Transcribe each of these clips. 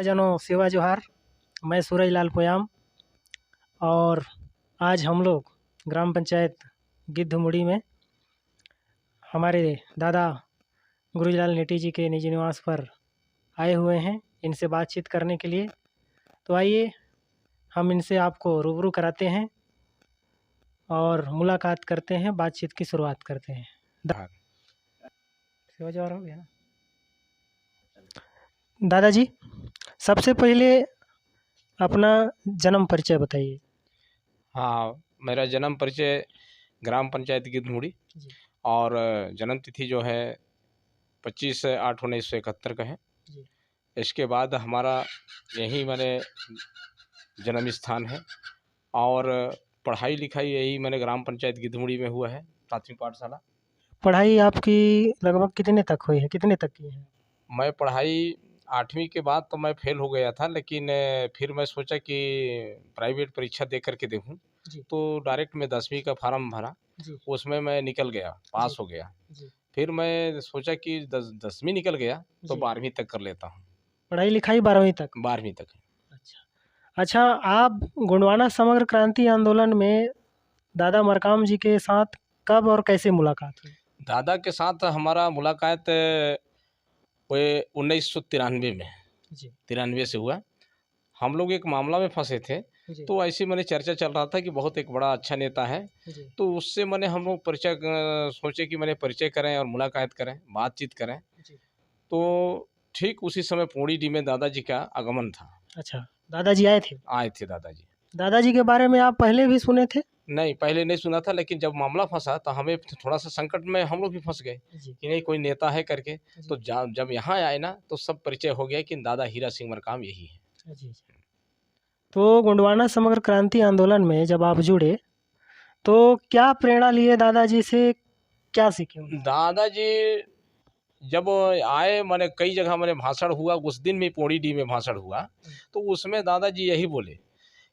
जनों सेवा जोहार। मैं सूरज लाल पोयाम और आज हम लोग ग्राम पंचायत गिद्धमुड़ी में हमारे दादा गुरुजीलाल नेटी जी के निजी निवास पर आए हुए हैं इनसे बातचीत करने के लिए। तो आइए हम इनसे आपको रूबरू कराते हैं और मुलाकात करते हैं, बातचीत की शुरुआत करते हैं। सेवा जोहार हो गया ना? दादाजी, सबसे पहले अपना जन्म परिचय बताइए। हाँ, मेरा जन्म परिचय ग्राम पंचायत गिद्धमुड़ी और जन्म तिथि जो है 25/8/1971 का है। इसके बाद हमारा यही मैंने जन्म स्थान है और पढ़ाई लिखाई यही मैंने ग्राम पंचायत गिद्धमुड़ी में हुआ है, प्राथमिक पाठशाला। पढ़ाई आपकी लगभग कितने तक हुई है, कितने तक की है? मैं पढ़ाई 8वीं के बाद तो मैं फेल हो गया था, लेकिन फिर मैं सोचा कि प्राइवेट परीक्षा दे करके देखूं, तो डायरेक्ट मैं 10वीं का फार्म भरा, उसमें मैं निकल गया, पास हो गया। फिर मैं सोचा कि 10वीं निकल गया तो 12वीं तक कर लेता हूँ। पढ़ाई लिखाई 12वीं तक? 12वीं तक। अच्छा, आप गोंडवाना समग्र क्रांति आंदोलन में दादा मरकाम जी के साथ कब और कैसे मुलाकात हुई? दादा के साथ हमारा मुलाकात वो 1993 में 93 से हुआ। हम लोग एक मामला में फंसे थे, तो ऐसी मैंने चर्चा चल रहा था कि बहुत एक बड़ा अच्छा नेता है, तो उससे मैंने हम लोग परिचय सोचे कि मैंने परिचय करें और मुलाकात करें, बातचीत करें। तो ठीक उसी समय पोड़ी डी में दादाजी का आगमन था। अच्छा, दादाजी आए थे? आए थे दादाजी। दादाजी के बारे में आप पहले भी सुने थे? नहीं, पहले नहीं सुना था, लेकिन जब मामला फंसा तो हमें थोड़ा सा संकट में हम लोग भी फंस गए कि नहीं कोई नेता है करके। तो जब यहाँ आए ना तो सब परिचय हो गया कि दादा हीरा सिंह मरकाम यही है। तो गोंडवाना समग्र क्रांति आंदोलन में जब आप जुड़े तो क्या प्रेरणा लिए दादाजी से, क्या सीखे? दादाजी जब आए, मैंने कई जगह मैंने भाषण हुआ, उस दिन में पोड़ी डी में भाषण हुआ, तो उसमें दादाजी यही बोले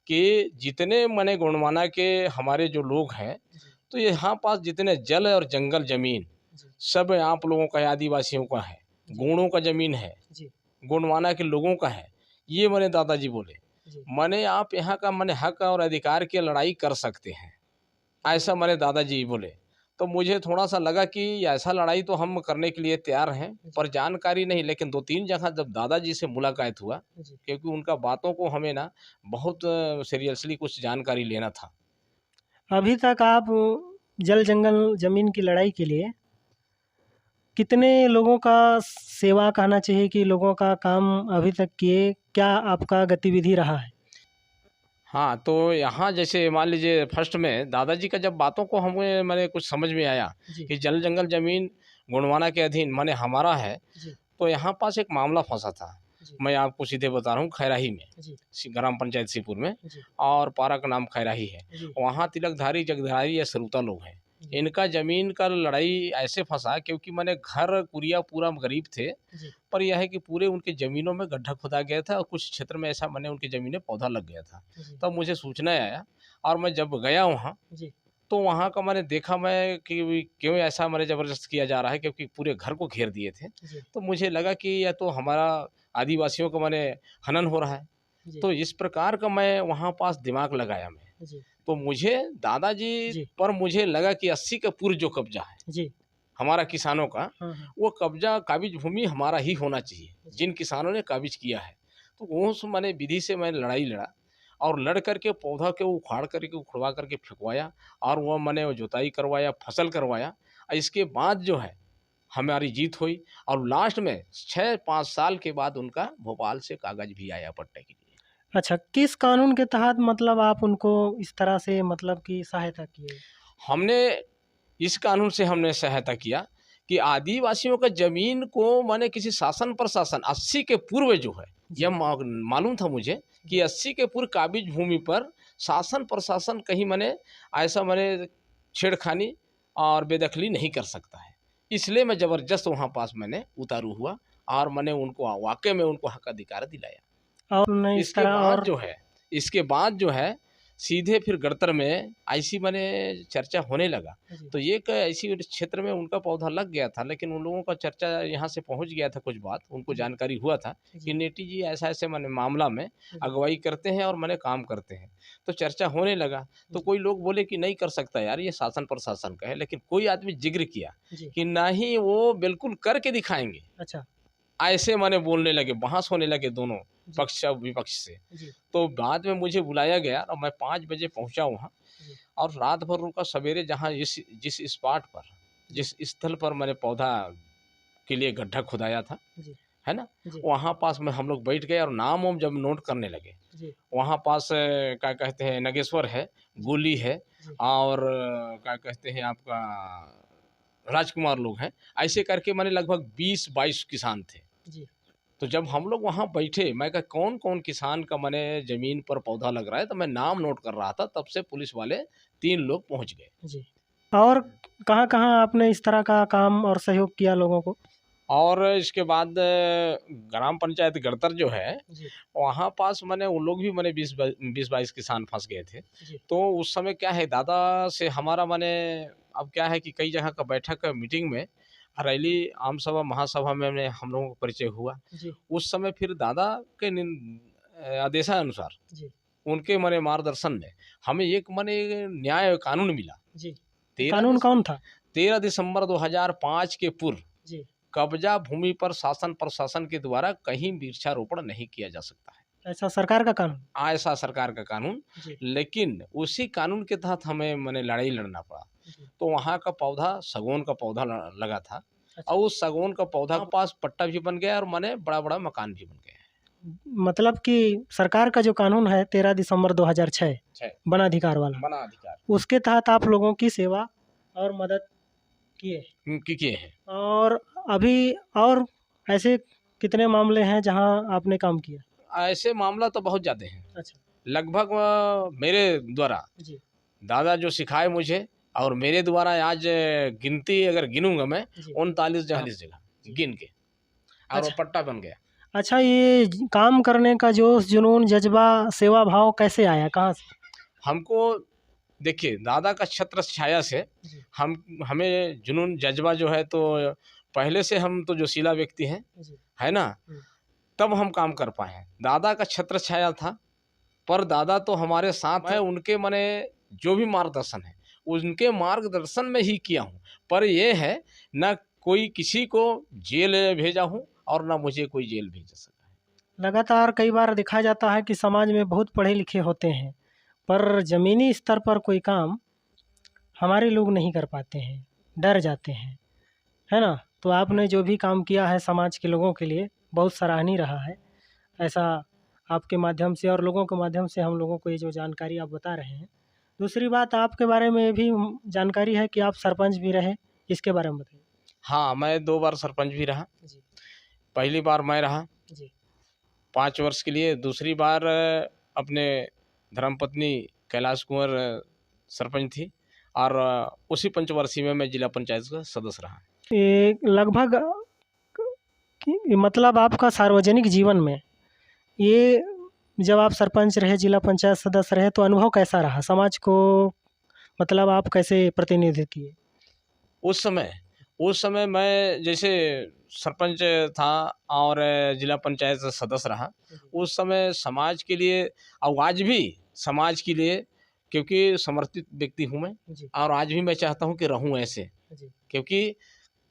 कि जितने मैंने गोंडवाना के हमारे जो लोग हैं, तो यहाँ पास जितने जल और जंगल जमीन सब आप लोगों का, आदिवासियों का है, गोंडों का जमीन है, गोंडवाना के लोगों का है। ये मैंने दादाजी बोले, मैंने आप यहाँ का मैंने हक और अधिकार की लड़ाई कर सकते हैं, ऐसा मैंने दादाजी बोले। तो मुझे थोड़ा सा लगा कि ऐसा लड़ाई तो हम करने के लिए तैयार हैं, पर जानकारी नहीं। लेकिन 2-3 जगह जब दादाजी से मुलाकात हुआ, क्योंकि उनका बातों को हमें ना बहुत सीरियसली कुछ जानकारी लेना था। अभी तक आप जल जंगल जमीन की लड़ाई के लिए कितने लोगों का सेवा कहना चाहिए कि लोगों का काम अभी तक किए, क्या आपका गतिविधि रहा है? हाँ, तो यहाँ जैसे मान लीजिए फर्स्ट में दादाजी का जब बातों को हमें मैंने कुछ समझ में आया कि जल जंगल जमीन गोंडवाना के अधीन माने हमारा है, तो यहाँ पास एक मामला फंसा था। मैं आपको सीधे बता रहा हूँ, खैराही में, ग्राम पंचायत सीपुर में, और पारा का नाम खैराही है। वहाँ तिलकधारी जगधारी या सरुता लोग हैं, इनका जमीन का लड़ाई ऐसे फंसा क्योंकि मैंने घर कुरिया पूरा गरीब थे, पर यह है कि पूरे उनके ज़मीनों में गड्ढा खोदा गया था और कुछ क्षेत्र में ऐसा मैंने उनकी ज़मीनें पौधा लग गया था। तब मुझे सूचना आया और मैं जब गया वहाँ, तो वहाँ का मैंने देखा मैं कि क्यों ऐसा मैंने ज़बरदस्त किया जा रहा है, क्योंकि पूरे घर को घेर दिए थे। तो मुझे लगा कि यह तो हमारा आदिवासियों का मैंने हनन हो रहा है। तो इस प्रकार का मैं वहाँ पास दिमाग लगाया मैं, तो मुझे दादाजी पर मुझे लगा कि 80 का पूर्व जो कब्जा है हमारा किसानों का, वो कब्जा काबिज भूमि हमारा ही होना चाहिए, जिन किसानों ने काबिज किया है। तो उस मैंने विधि से मैंने लड़ाई लड़ा और लड़ करके पौधा के उखाड़ करके उखड़वा करके फेंकवाया और वह मैंने जुताई करवाया, फसल करवाया। इसके बाद जो है हमारी जीत हुई और लास्ट में 6-5 साल के बाद उनका भोपाल से कागज भी आया पट्टे के लिए। अच्छा, किस कानून के तहत मतलब आप उनको इस तरह से मतलब कि सहायता किए? हमने इस कानून से हमने सहायता किया कि आदिवासियों का जमीन को माने किसी शासन प्रशासन 80 के पूर्व जो है, यह मालूम था मुझे कि 80 के पूर्व काबिज भूमि पर शासन प्रशासन कहीं मैंने ऐसा मैंने छेड़खानी और बेदखली नहीं कर सकता है। इसलिए मैं ज़बरदस्त वहाँ पास मैंने उतारू हुआ और मैंने उनको वाकई में उनको हक अधिकार दिलाया। और इसके बाद जो है सीधे फिर गड़तर में ऐसी मैंने चर्चा होने लगा। तो एक ऐसी क्षेत्र में उनका पौधा लग गया था, लेकिन उन लोगों का चर्चा यहाँ से पहुँच गया था, कुछ बात उनको जानकारी हुआ था कि नेटी जी ऐसा ऐसे मैंने मामला में अगुवाई करते हैं और मैंने काम करते हैं। तो चर्चा होने लगा, तो कोई लोग बोले कि नहीं कर सकता यार, ये शासन प्रशासन का है, लेकिन कोई आदमी जिक्र किया कि नहीं वो बिल्कुल करके दिखाएंगे। अच्छा, ऐसे मैंने बोलने लगे, बहस होने लगे दोनों पक्ष और विपक्ष से। तो बाद में मुझे बुलाया गया और मैं 5 बजे पहुंचा वहाँ, और रात भर रुका। सवेरे जहाँ जिस स्पॉट पर, जिस स्थल पर मैंने पौधा के लिए गड्ढा खुदाया था, है ना, वहाँ पास में हम लोग बैठ गए और नाम वाम जब नोट करने लगे, वहाँ पास क्या कहते हैं नगेश्वर है, गोली है, और क्या कहते हैं आपका राजकुमार लोग हैं। ऐसे करके मैंने लगभग 20-22 किसान थे। तो जब हम लोग वहाँ बैठे, मैं कहा कौन कौन किसान का मैंने ज़मीन पर पौधा लग रहा है, तो मैं नाम नोट कर रहा था, तब से पुलिस वाले 3 लोग पहुँच गए। और कहाँ-कहाँ आपने इस तरह का काम और सहयोग किया लोगों को? और इसके बाद ग्राम पंचायत गड़तर जो है, वहाँ पास मैंने उन लोग भी मैंने 20-22 किसान फंस गए थे। तो उस समय क्या है, दादा से हमारा मैंने, अब क्या है कि कई जगह का बैठक मीटिंग में, रैली, आम सभा, महासभा में हम लोगों को परिचय हुआ। उस समय फिर दादा के आदेशानुसार, उनके मैंने मार्गदर्शन में हमें एक मैंने न्याय कानून मिला। कानून कौन था? 13 दिसंबर 2005 के पूर्व कब्जा भूमि पर शासन प्रशासन के द्वारा कहीं वृक्षारोपण नहीं किया जा सकता है। ऐसा सरकार का कानून? ऐसा सरकार का कानून। लेकिन उसी कानून के तहत हमें मैंने लड़ाई लड़ना पड़ा। तो वहाँ का पौधा, सागौन का पौधा लगा था। और उस सागौन का पौधा के पास पट्टा भी बन गया और मैंने बड़ा बड़ा मकान भी बन गया। मतलब कि सरकार का जो कानून है 13 दिसंबर 2006 वन अधिकार वाला, उसके तहत आप लोगों की सेवा और मदद किए हैं। और अभी और ऐसे कितने मामले हैं जहां आपने काम किया? ऐसे मामला तो बहुत ज़्यादा हैं। अच्छा। लगभग मेरे द्वारा दादा जो सिखाए मुझे, और मेरे द्वारा आज गिनती अगर गिनूंगा मैं 39-40 जगह गिन के, और अच्छा, पट्टा बन गया। अच्छा, ये काम करने का जोश, जुनून, जज्बा, सेवा भाव कैसे आया, कहाँ से? हमको देखिए, दादा का छत्र छाया से हमें जुनून जज्बा जो है, तो पहले से हम तो जो शीला व्यक्ति हैं, है ना, तब हम काम कर पाए हैं। दादा का छत्र छाया था, पर दादा तो हमारे साथ है, उनके मैंने जो भी मार्गदर्शन है उनके मार्गदर्शन में ही किया हूँ। पर ये है ना, कोई किसी को जेल भेजा हूँ और ना मुझे कोई जेल भेज सका है। लगातार कई बार देखा जाता है कि समाज में बहुत पढ़े लिखे होते हैं, पर ज़मीनी स्तर पर कोई काम हमारे लोग नहीं कर पाते हैं, डर जाते हैं, है ना? तो आपने जो भी काम किया है समाज के लोगों के लिए, बहुत सराहनीय रहा है। ऐसा आपके माध्यम से और लोगों के माध्यम से हम लोगों को ये जो जानकारी आप बता रहे हैं। दूसरी बात, आपके बारे में भी जानकारी है कि आप सरपंच भी रहे, इसके बारे में बताइए। हाँ, मैं 2 बार सरपंच भी रहा। पहली बार मैं रहा 5 वर्ष के लिए, दूसरी बार अपने धर्मपत्नी कैलाश कुंवर सरपंच थी, और उसी पंचवर्षीय में मैं जिला पंचायत का सदस्य रहा। लगभग मतलब आपका सार्वजनिक जीवन में ये, जब आप सरपंच रहे, जिला पंचायत सदस्य रहे, तो अनुभव कैसा रहा समाज को, मतलब आप कैसे प्रतिनिधित्व किए? उस समय मैं जैसे सरपंच था और जिला पंचायत सदस्य रहा, उस समय समाज के लिए, और आज भी समाज के लिए, क्योंकि समर्पित व्यक्ति हूँ मैं, और आज भी मैं चाहता हूँ कि रहूँ ऐसे, क्योंकि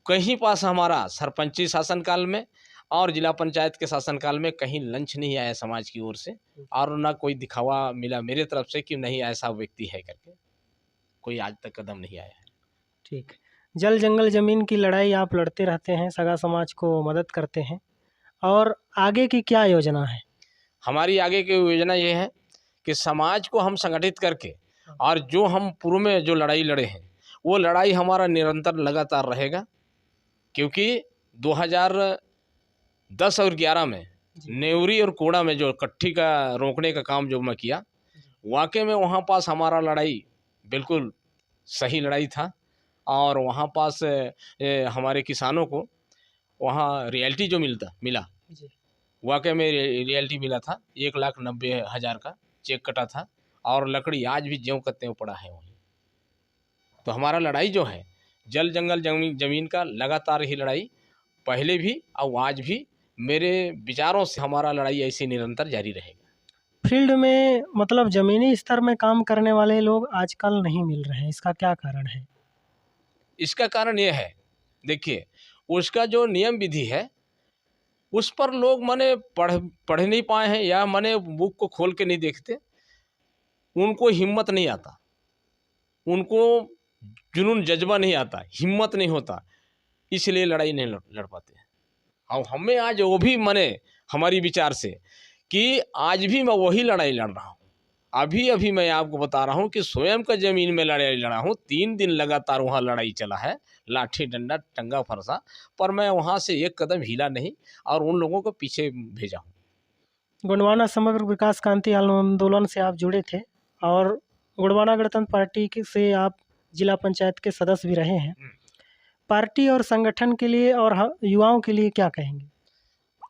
कहीं पास हमारा सरपंची शासनकाल में और जिला पंचायत के शासनकाल में कहीं लंच नहीं आया समाज की ओर से, और ना कोई दिखावा मिला मेरे तरफ से कि नहीं ऐसा व्यक्ति है करके, कोई आज तक कदम नहीं आया है। ठीक। जल जंगल ज़मीन की लड़ाई आप लड़ते रहते हैं, सगा समाज को मदद करते हैं, और आगे की क्या योजना है? हमारी आगे की योजना ये है कि समाज को हम संगठित करके, और जो हम पूर्व में जो लड़ाई लड़े हैं वो लड़ाई हमारा निरंतर लगातार रहेगा, क्योंकि 2010 और 11 में नेवरी और कोड़ा में जो कट्ठी का रोकने का काम जो मैं किया, वाकई में वहाँ पास हमारा लड़ाई बिल्कुल सही लड़ाई था, और वहाँ पास हमारे किसानों को वहाँ रियल्टी जो मिला, वाकई में रियल्टी मिला था। 1,90,000 का चेक कटा था, और लकड़ी आज भी ज्यों का त्यों पड़ा है वहीं। तो हमारा लड़ाई जो है जल जंगल जमीन का लगातार ही लड़ाई पहले भी और आज भी मेरे विचारों से हमारा लड़ाई ऐसी निरंतर जारी रहेगा। फील्ड में मतलब ज़मीनी स्तर में काम करने वाले लोग आजकल नहीं मिल रहे हैं, इसका क्या कारण है? इसका कारण ये है, देखिए उसका जो नियम विधि है उस पर लोग माने पढ़ नहीं पाए हैं या माने बुक को खोल के नहीं देखते, उनको हिम्मत नहीं आता, उनको जुनून जज्बा नहीं आता, हिम्मत नहीं होता, इसलिए लड़ाई नहीं लड़ पाते हैं। और हमें आज वो भी माने हमारी विचार से कि आज भी मैं वही लड़ाई लड़ रहा हूँ। अभी मैं आपको बता रहा हूँ कि स्वयं का ज़मीन में लड़ाई लड़ा हूँ, 3 दिन लगातार वहाँ लड़ाई चला है, लाठी डंडा टंगा फरसा, पर मैं वहाँ से एक कदम हिला नहीं और उन लोगों को पीछे भेजा हूँ। गोंडवाना समग्र विकास क्रांति आंदोलन से आप जुड़े थे और गोंडवाना गणतंत्र पार्टी से आप जिला पंचायत के सदस्य भी रहे हैं। पार्टी और संगठन के लिए और युवाओं के लिए क्या कहेंगे?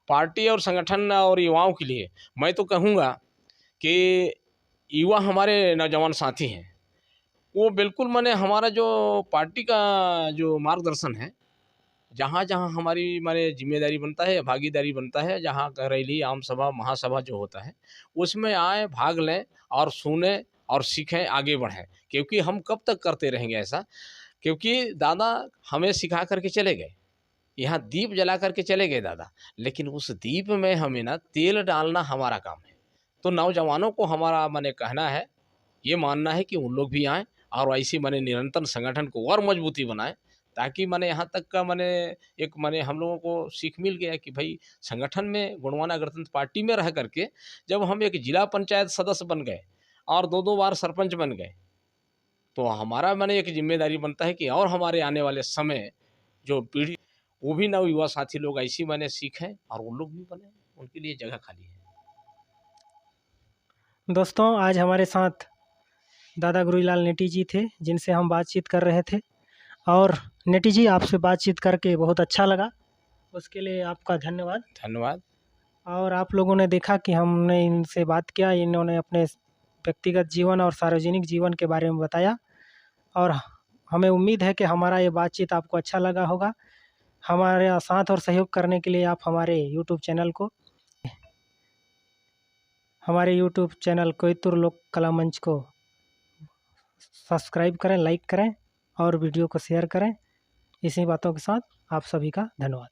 पार्टी और संगठन और युवाओं के लिए मैं तो कहूँगा कि युवा हमारे नौजवान साथी हैं, वो बिल्कुल माने हमारा जो पार्टी का जो मार्गदर्शन है, जहाँ जहाँ हमारी माने जिम्मेदारी बनता है या भागीदारी बनता है, जहाँ का रैली आम सभा महासभा जो होता है उसमें आए, भाग लें और सुने और सीखें, आगे बढ़ें। क्योंकि हम कब तक करते रहेंगे ऐसा, क्योंकि दादा हमें सिखा करके चले गए, यहाँ दीप जला करके चले गए दादा, लेकिन उस दीप में हमें ना तेल डालना हमारा काम है। तो नौजवानों को हमारा माने कहना है, ये मानना है कि उन लोग भी आएँ और ऐसी माने निरंतर संगठन को और मजबूती बनाएं, ताकि माने यहाँ तक का माने एक माने हम लोगों को सीख मिल गया कि भाई संगठन में गोंडवाना गणतंत्र पार्टी में रह करके जब हम एक जिला पंचायत सदस्य बन गए और 2-2 बार सरपंच बन गए, तो हमारा माने एक जिम्मेदारी बनता है कि और हमारे आने वाले समय जो पीढ़ी वो भी नव युवा साथी लोग ऐसी माने सीखें और उन लोग भी बने, उनके लिए जगह खाली है। दोस्तों, आज हमारे साथ दादा गुरुलाल नेटी जी थे, जिनसे हम बातचीत कर रहे थे और नेटी जी आपसे बातचीत करके बहुत अच्छा लगा, उसके लिए आपका धन्यवाद। धन्यवाद। और आप लोगों ने देखा कि हमने इनसे बात किया, इन्होंने अपने व्यक्तिगत जीवन और सार्वजनिक जीवन के बारे में बताया और हमें उम्मीद है कि हमारा ये बातचीत आपको अच्छा लगा होगा। हमारे साथ और सहयोग करने के लिए आप हमारे यूट्यूब चैनल कोयतुर लोक कला मंच को सब्सक्राइब करें, लाइक करें और वीडियो को शेयर करें। इसी बातों के साथ आप सभी का धन्यवाद।